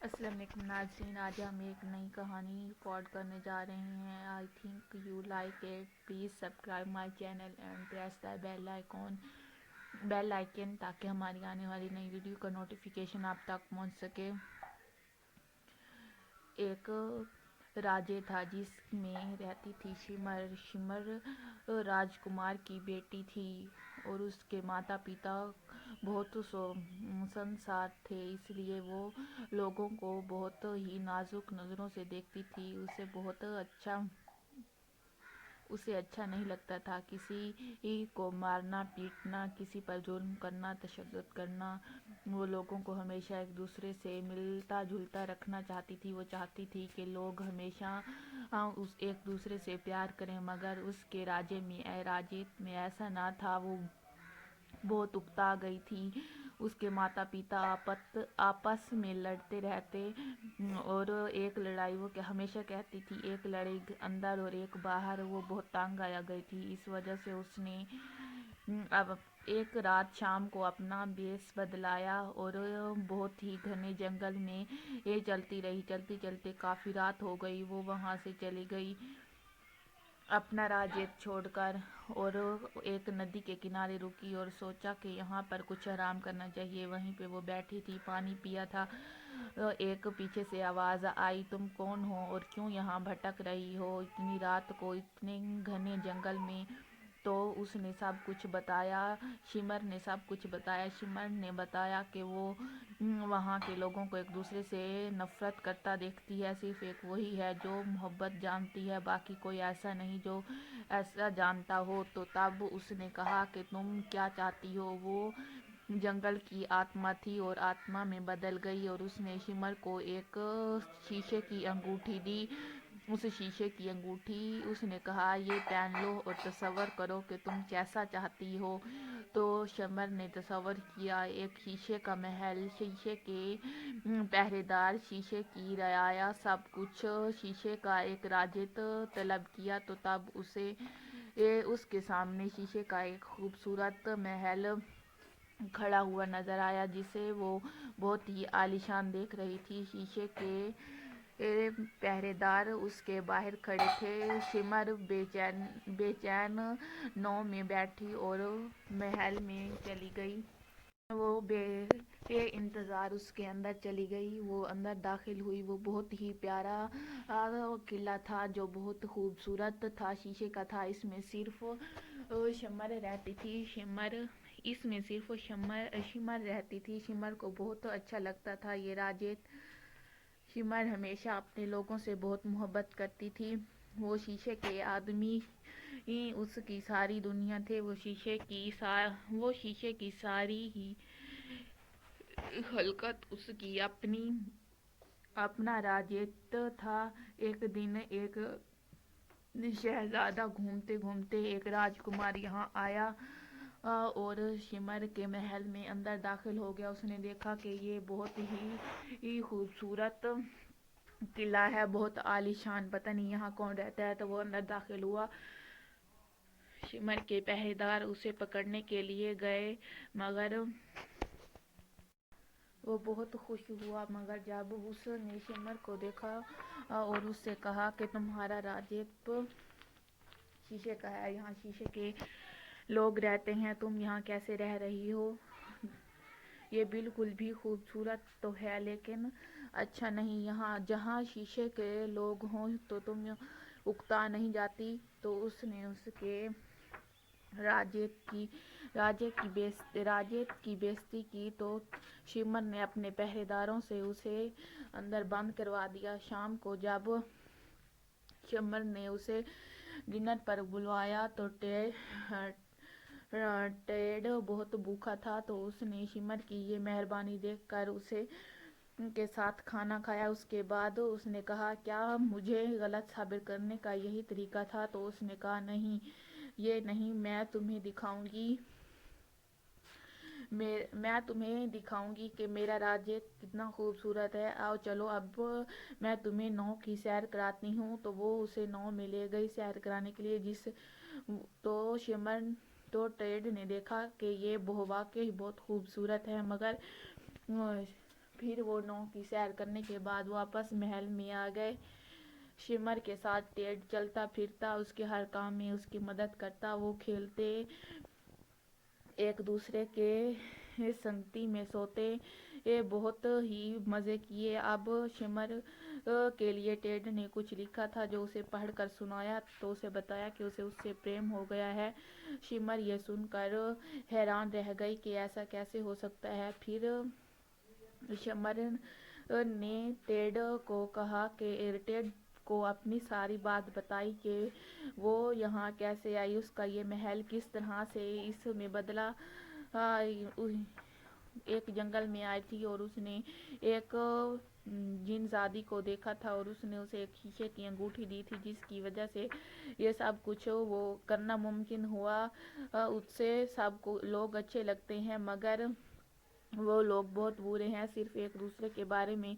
السلام علیکم ناظرین، آج ہم ایک نئی کہانی ریکارڈ کرنے جا رہے ہیں۔ I think you like it, please subscribe my channel and press the bell icon تاکہ ہماری آنے والی نئی ویڈیو کا نوٹیفیکیشن آپ تک پہنچ سکے۔ ایک راجے تھا جس میں رہتی تھی شمر۔ شمر راجکمار کی بیٹی تھی اور اس کے ماتا پتا بہت سنسار تھے، اس لیے وہ لوگوں کو بہت ہی نازک نظروں سے دیکھتی تھی۔ اسے اچھا نہیں لگتا تھا کسی کو مارنا پیٹنا، کسی پر ظلم کرنا، تشدد کرنا۔ وہ لوگوں کو ہمیشہ ایک دوسرے سے ملتا جلتا رکھنا چاہتی تھی۔ وہ چاہتی تھی کہ لوگ ہمیشہ ایک دوسرے سے پیار کریں، مگر اس کے راجیت میں ایسا نہ تھا۔ وہ بہت اکتا گئی تھی۔ اس کے ماتا پتا آپس میں لڑتے رہتے اور ایک لڑائی وہ ہمیشہ کہتی تھی، ایک لڑائی اندر اور ایک باہر۔ وہ بہت تنگ آ گئی تھی۔ اس وجہ سے اس نے اب ایک رات شام کو اپنا بھیس بدلایا اور بہت ہی گھنے جنگل میں یہ چلتی رہی۔ چلتے چلتے کافی رات ہو گئی۔ وہ وہاں سے چلی گئی اپنا راجیت چھوڑ کر اور ایک ندی کے کنارے رکی اور سوچا کہ یہاں پر کچھ آرام کرنا چاہیے۔ وہیں پہ وہ بیٹھی تھی، پانی پیا تھا۔ ایک پیچھے سے آواز آئی، تم کون ہو اور کیوں یہاں بھٹک رہی ہو اتنی رات کو اتنے گھنے جنگل میں؟ تو اس نے سب کچھ بتایا، شمر نے سب کچھ بتایا۔ شمر نے بتایا کہ وہ وہاں کے لوگوں کو ایک دوسرے سے نفرت کرتا دیکھتی ہے۔ صرف ایک وہی ہے جو محبت جانتی ہے، باقی کوئی ایسا نہیں جو ایسا جانتا ہو۔ تو تب اس نے کہا کہ تم کیا چاہتی ہو؟ وہ جنگل کی آتما تھی اور آتما میں بدل گئی اور اس نے شمر کو ایک شیشے کی انگوٹھی دی۔ اس شیشے کی انگوٹھی اس نے کہا، یہ پہن لو اور تصور کرو کہ تم کیسا چاہتی ہو۔ تو شمر نے تصور کیا، ایک شیشے کا محل، شیشے کے پہرے دار، شیشے کی رعایا، سب کچھ شیشے کا۔ ایک راجیت طلب کیا تو تب اس کے سامنے شیشے کا ایک خوبصورت محل کھڑا ہوا نظر آیا جسے وہ بہت ہی عالیشان دیکھ رہی تھی۔ شیشے کے پہرے دار اس کے باہر کھڑے تھے۔ شمر بے چین نو میں بیٹھی اور محل میں چلی گئی۔ وہ بے انتظار اس کے اندر چلی گئی۔ وہ اندر داخل ہوئی۔ وہ بہت ہی پیارا قلعہ تھا جو بہت خوبصورت تھا، شیشے کا تھا۔ اس میں صرف شمر رہتی تھی۔ اس میں صرف شمر رہتی تھی۔ شمر کو بہت اچھا لگتا تھا یہ راجیت۔ شمر ہمیشہ اپنے لوگوں سے بہت محبت کرتی تھی۔ وہ شیشے کے آدمی اس کی ساری دنیا تھے۔ وہ شیشے کی ساری ہی خلقت اس کی اپنا راجیت تھا۔ ایک دن ایک شہزادہ گھومتے گھومتے ایک راجکمار یہاں آیا اور شمر کے محل میں اندر داخل ہو گیا۔ اس نے دیکھا کہ یہ بہت ہی خوبصورت قلعہ ہے، بہت عالیشان، پتہ نہیں یہاں کون رہتا ہے۔ تو وہ اندر داخل ہوا۔ شمر کے پہرے دار اسے پکڑنے کے لیے گئے مگر وہ بہت خوش ہوا، مگر جب اس نے شمر کو دیکھا اور اس سے کہا کہ تمہارا راجیت شیشے کا ہے، یہاں شیشے کے لوگ رہتے ہیں، تم یہاں کیسے رہ رہی ہو؟ یہ بالکل بھی خوبصورت تو ہے لیکن اچھا نہیں، یہاں جہاں شیشے کے لوگ ہوں تو تم اکتا نہیں جاتی؟ تو اس نے اس کے راجیت کی بےعزتی کی تو شمر نے اپنے پہرے داروں سے اسے اندر بند کروا دیا۔ شام کو جب شمر نے اسے ڈنر پر بلوایا تو ٹیڈ بہت بھوکا تھا، تو اس نے شمر کی یہ مہربانی دیکھ کر اسے کے ساتھ کھانا کھایا۔ اس کے بعد اس نے کہا، کیا مجھے غلط ثابت کرنے کا یہی طریقہ تھا؟ تو اس نے کہا، نہیں، یہ نہیں، میں تمہیں دکھاؤں گی کہ میرا راجیت کتنا خوبصورت ہے۔ آؤ چلو، اب میں تمہیں نو کی سیر کراتی ہوں۔ تو وہ اسے نو میں لے گئی سیر کرانے کے لیے۔ تو ٹیڈ نے دیکھا کہ یہ واقعی بہت خوبصورت ہے، مگر پھر وہ 9 کی سیر کرنے کے بعد واپس محل میں آ گئے۔ شمر کے ساتھ ٹیڈ چلتا پھرتا، اس کے ہر کام میں اس کی مدد کرتا۔ وہ کھیلتے، ایک دوسرے کے سنگتی میں سوتے، بہت ہی مزے کیے۔ اب شمر کے لیے ٹیڈ نے کچھ لکھا تھا جو اسے پڑھ کر سنایا تو اسے بتایا کہ اسے اس سے پریم ہو گیا ہے۔ شمر یہ سن کر حیران رہ گئی کہ ایسا کیسے ہو سکتا ہے۔ پھر شمر نے ٹیڈ کو کہا کہ ٹیڈ کو اپنی ساری بات بتائی کہ وہ یہاں کیسے آئی، اس کا یہ محل کس طرح سے اس میں بدلا۔ ایک جنگل میں آئی تھی اور اس نے ایک جن زادی کو دیکھا تھا اور اس نے اسے ایک شیشے کی انگوٹھی دی تھی جس کی وجہ سے یہ سب کچھ وہ کرنا ممکن ہوا۔ اس سے سب کو لوگ اچھے لگتے ہیں مگر وہ لوگ بہت برے ہیں، صرف ایک دوسرے کے بارے میں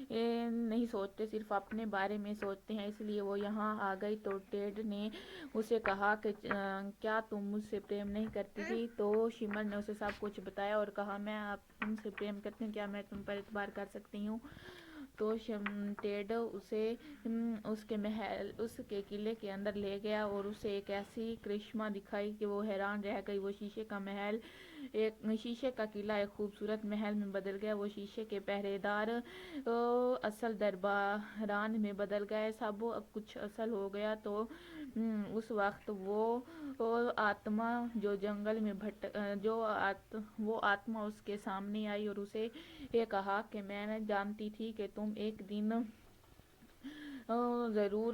نہیں سوچتے، صرف اپنے بارے میں سوچتے ہیں، اس لیے وہ یہاں آ گئی۔ تو ٹیڈ نے اسے کہا کہ کیا تم مجھ سے پریم نہیں کرتی تھی؟ تو شمر نے اسے سب کچھ بتایا اور کہا میں تم سے پریم کرتی ہوں، کیا میں تم پر اعتبار کر سکتی ہوں؟ تو ٹیڈ اسے اس کے قلعے کے اندر لے گیا اور اسے ایک ایسی کرشمہ دکھائی کہ وہ حیران رہ گئی۔ وہ شیشے کا قلعہ ایک خوبصورت محل میں بدل گیا۔ وہ شیشے کے پہرے دار اصل درباران میں بدل گئے، سب کچھ اصل ہو گیا۔ تو اس وقت وہ آتما جو جنگل میں وہ آتما اس کے سامنے آئی اور اسے یہ کہا کہ میں جانتی تھی کہ تم ایک دن ضرور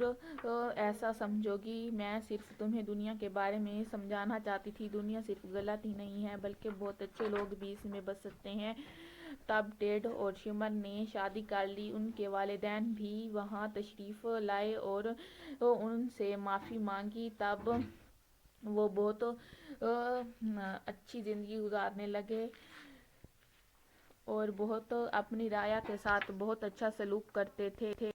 ایسا سمجھو گی۔ میں صرف تمہیں دنیا کے بارے میں سمجھانا چاہتی تھی۔ دنیا صرف غلط ہی نہیں ہے بلکہ بہت اچھے لوگ بھی اس میں بس سکتے ہیں۔ تب ٹیڈ اور شمر نے شادی کر لی۔ ان کے والدین بھی وہاں تشریف لائے اور ان سے معافی مانگی۔ تب وہ بہت اچھی زندگی گزارنے لگے اور بہت اپنی رعایا کے ساتھ بہت اچھا سلوک کرتے تھے۔